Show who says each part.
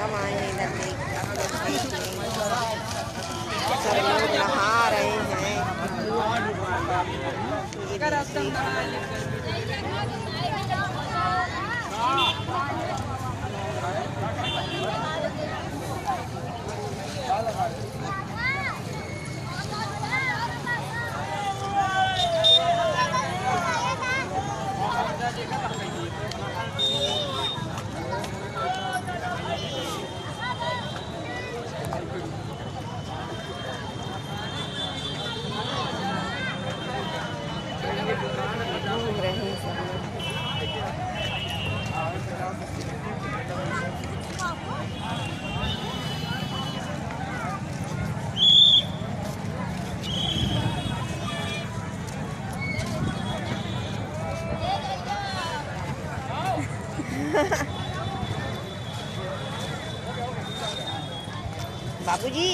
Speaker 1: हम आए हैं इधर देखने। सब लोग नहा रहे हैं। घूम रहे हैं सब बाबूजी।